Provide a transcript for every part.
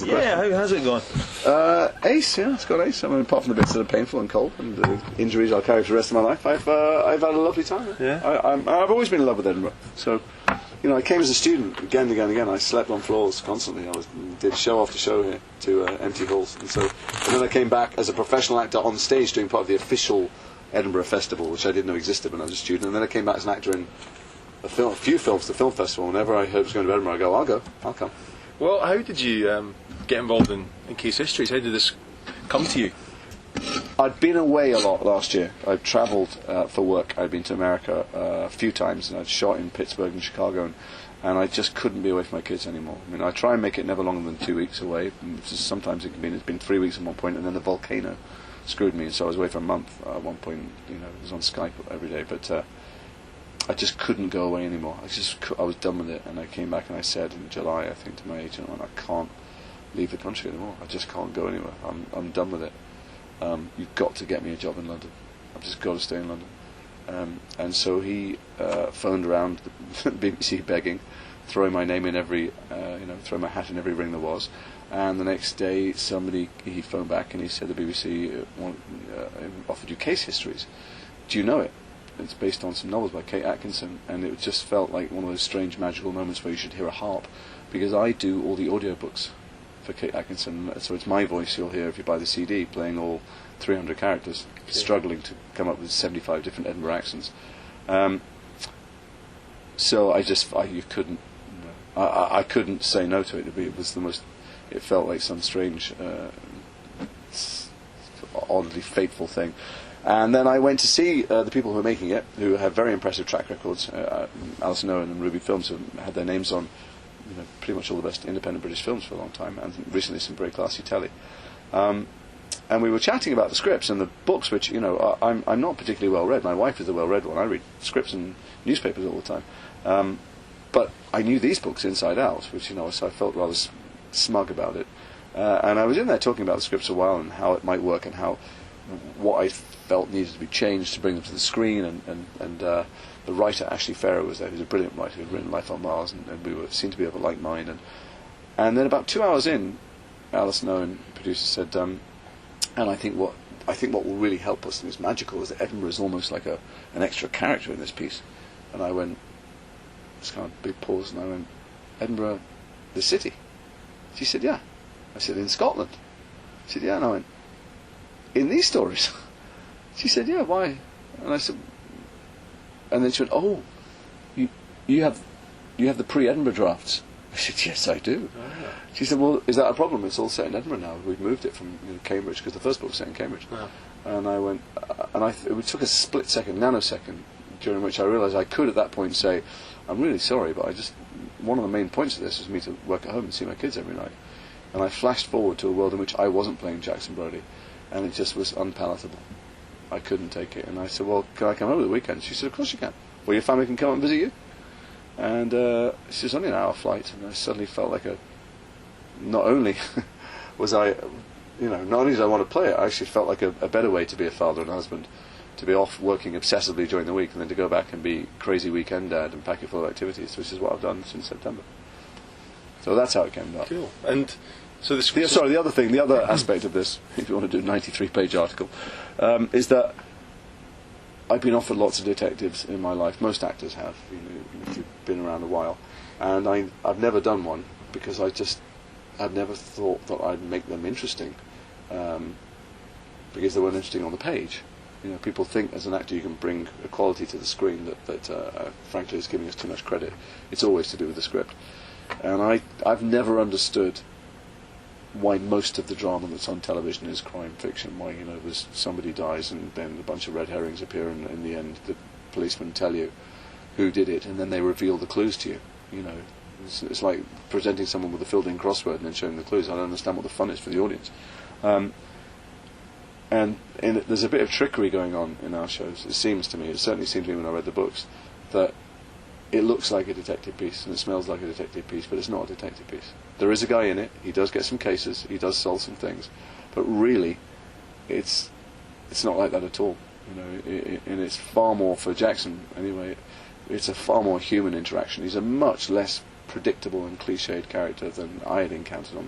Yeah, how has it gone? Ace, yeah, it's got ace. I mean, apart from the bits that are painful and cold and the injuries I'll carry for the rest of my life, I've had a lovely time. Yeah. I've always been in love with Edinburgh. So, you know, I came as a student again and again and again. I slept on floors constantly. Did show after show here to empty halls, and then I came back as a professional actor on stage doing part of the official Edinburgh Festival, which I didn't know existed when I was a student. And then I came back as an actor in a few films, the film festival. Whenever I heard it was going to Edinburgh, I'll come. Well, how did you get involved in Case Histories? How did this come to you? I'd been away a lot last year. I'd travelled for work. I'd been to America a few times, and I'd shot in Pittsburgh and Chicago, and I just couldn't be away from my kids anymore. I mean, I try and make it never longer than 2 weeks away. Sometimes it's been 3 weeks at one point, and then the volcano screwed me, so I was away for a month at one point. You know, it was on Skype every day, but I just couldn't go away anymore. I was done with it, and I came back and I said in July, I think, to my agent, I can't leave the country anymore. I just can't go anywhere. I'm done with it. You've got to get me a job in London. I've just got to stay in London. And so he phoned around the BBC begging, throwing my name in throwing my hat in every ring there was. And the next day, he phoned back and he said the BBC offered you Case Histories. Do you know it? It's based on some novels by Kate Atkinson, and it just felt like one of those strange magical moments where you should hear a harp, because I do all the audiobooks for Kate Atkinson, so it's my voice you'll hear if you buy the CD, playing all 300 characters, struggling to come up with 75 different Edinburgh accents. So you couldn't, I couldn't say no to it. It felt like some strange, oddly fateful thing. And then I went to see the people who are making it, who have very impressive track records. Alison Owen and Ruby Films have had their names on pretty much all the best independent British films for a long time, and recently some very classy telly. And we were chatting about the scripts and the books, which, I'm not particularly well read. My wife is the well read one. I read scripts and newspapers all the time. But I knew these books inside out, which, so I felt rather smug about it. And I was in there talking about the scripts a while and how it might work and what I felt needed to be changed to bring them to the screen, and the writer Ashley Farrow was there, who's a brilliant writer who'd written Life on Mars, and we seemed to be of a like mind, and then about 2 hours in, Alison Owen, producer, said, and I think what will really help us, and it's magical, is that Edinburgh is almost like an extra character in this piece. And I went, this kind of big pause, and I went, Edinburgh, the city? She said, yeah. I said, in Scotland? She said, yeah. And I went, in these stories? She said, yeah, why? And I said, and then she went, oh, you have the pre-Edinburgh drafts. I said, yes, I do. Oh, yeah. She said, well, is that a problem? It's all set in Edinburgh now. We've moved it from Cambridge, because the first book was set in Cambridge. Yeah. And I went, it took a split second, nanosecond, during which I realised I could at that point say, I'm really sorry, but one of the main points of this is me to work at home and see my kids every night. And I flashed forward to a world in which I wasn't playing Jackson Brodie, and it just was unpalatable. I couldn't take it, and I said, well, can I come over the weekend? She said, of course you can. Well, your family can come and visit you. And it's just only an hour flight, and I suddenly felt like not only was I, not only did I want to play it, I actually felt like a better way to be a father and a husband, to be off working obsessively during the week, and then to go back and be crazy weekend dad and pack it full of activities, which is what I've done since September. So that's how it came about. Cool. And so the other aspect of this, if you want to do a 93-page article, is that I've been offered lots of detectives in my life. Most actors have, if you've been around a while. And I've never done one, because I'd never thought that I'd make them interesting, because they weren't interesting on the page. People think as an actor you can bring a quality to the screen that frankly is giving us too much credit. It's always to do with the script. And I've never understood why most of the drama that's on television is crime fiction. Why there's somebody dies and then a bunch of red herrings appear, and in the end the policemen tell you who did it, and then they reveal the clues to you. It's like presenting someone with a filled-in crossword and then showing the clues. I don't understand what the fun is for the audience. There's a bit of trickery going on in our shows. It certainly seems to me when I read the books, that it looks like a detective piece and it smells like a detective piece, but it's not a detective piece. There is a guy in it, he does get some cases, he does solve some things, but really it's not like that at all. And it's far more, for Jackson anyway, it's a far more human interaction. He's a much less predictable and cliched character than I had encountered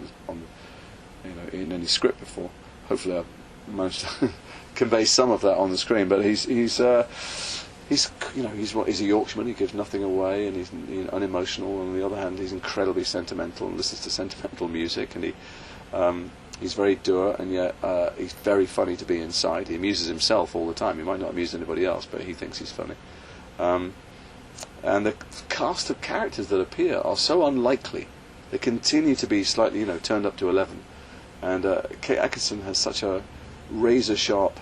in any script before. Hopefully, I managed to convey some of that on the screen. But he's a Yorkshireman. He gives nothing away, and he's unemotional. On the other hand, he's incredibly sentimental and listens to sentimental music, and he's very dour, and yet he's very funny to be inside. He amuses himself all the time. He might not amuse anybody else, but he thinks he's funny. And the cast of characters that appear are so unlikely. They continue to be slightly, turned up to 11. And Kate Atkinson has such a razor-sharp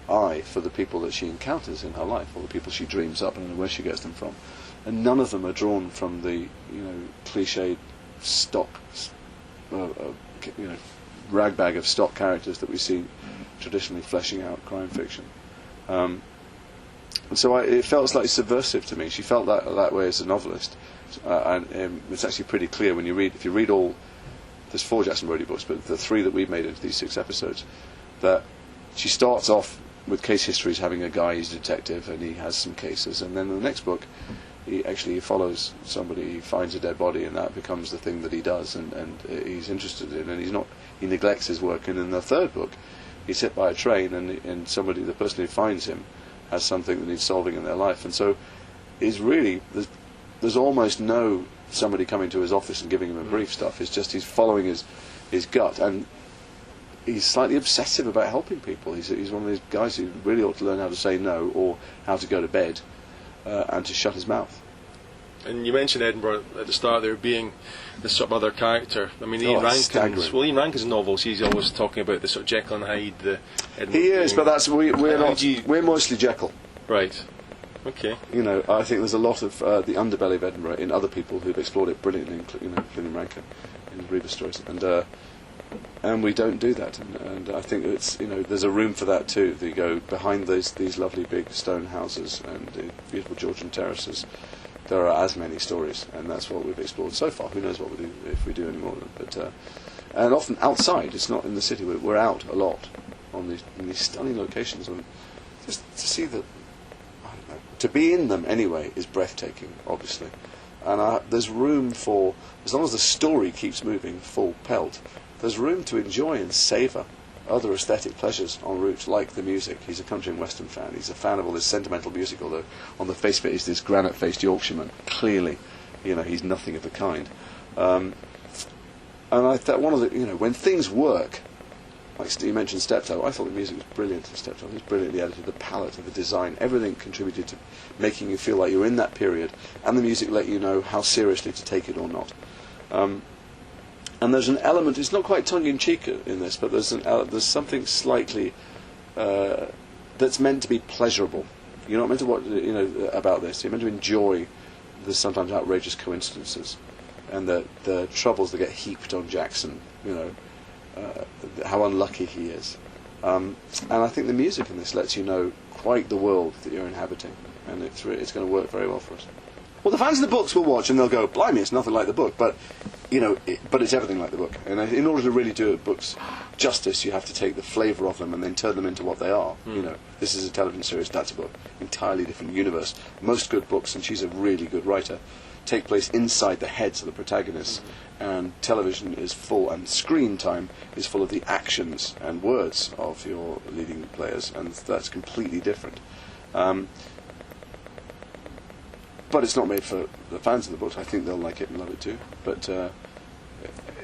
eye for the people that she encounters in her life, or the people she dreams up, and where she gets them from. And none of them are drawn from the, cliched stock, ragbag of stock characters that we see traditionally fleshing out crime fiction. And so it felt slightly subversive to me. She felt that way as a novelist, and it's actually pretty clear when you read. If you read all, there's 4 Jackson Brodie books, but the 3 that we've made into these 6 episodes, that she starts off with Case Histories, having a guy who's a detective and he has some cases, and then in the next book he follows somebody, he finds a dead body, and that becomes the thing that he does, and he's interested in, and he neglects his work. And in the 3rd book he's hit by a train, and the person who finds him has something that needs solving in their life. And so there's almost no somebody coming to his office and giving him a brief stuff. It's just he's following his gut, and he's slightly obsessive about helping people. He's one of these guys who really ought to learn how to say no, or how to go to bed, and to shut his mouth. And you mentioned Edinburgh at the start there being this sort of other character. I mean, Ian Rankin's novels, he's always talking about the sort of Jekyll and Hyde. He is, but we're mostly Jekyll. Right. Okay. I think there's a lot of the underbelly of Edinburgh in other people who've explored it brilliantly, including Rankin in his Rebus stories, and we don't do that. And I think it's there's a room for that too. You go behind these lovely big stone houses and the beautiful Georgian terraces. There are as many stories, and that's what we've explored so far. Who knows what we'll do if we do any more of them? But and often outside. It's not in the city. We're out a lot in these stunning locations, and just to see the. To be in them anyway is breathtaking, obviously, and there's room for, as long as the story keeps moving full pelt, there's room to enjoy and savour other aesthetic pleasures en route, like the music. He's a country and western fan. He's a fan of all this sentimental music, although on the face of it he's this granite-faced Yorkshireman. Clearly, he's nothing of the kind. And I thought one of the, when things work, like you mentioned Steptoe, I thought the music was brilliant in Steptoe. It was brilliantly edited. The palette and the design, everything contributed to making you feel like you're in that period, and the music let you know how seriously to take it or not. And there's an element, it's not quite tongue-in-cheek in this, but there's something slightly that's meant to be pleasurable. You're not meant to about this. You're meant to enjoy the sometimes outrageous coincidences and the troubles that get heaped on Jackson, how unlucky he is. And I think the music in this lets you know quite the world that you're inhabiting, and it's going to work very well for us. Well, the fans of the books will watch and they'll go, blimey, it's nothing like the book, but but it's everything like the book. And in order to really do books justice, you have to take the flavour of them and then turn them into what they are. This is a television series, that's a book, entirely different universe. Most good books, and she's a really good writer, take place inside the heads of the protagonists, and television is full, and screen time is full of the actions and words of your leading players, and that's completely different. But it's not made for the fans of the books. I think they'll like it and love it too. But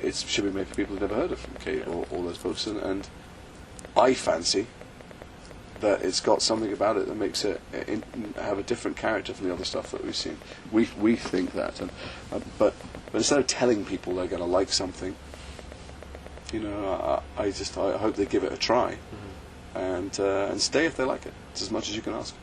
it should be made for people who've never heard of Kate or all those books. And I fancy that it's got something about it that makes it have a different character from the other stuff that we've seen. We think that. But instead of telling people they're going to like something, I hope they give it a try, and stay if they like it. It's as much as you can ask.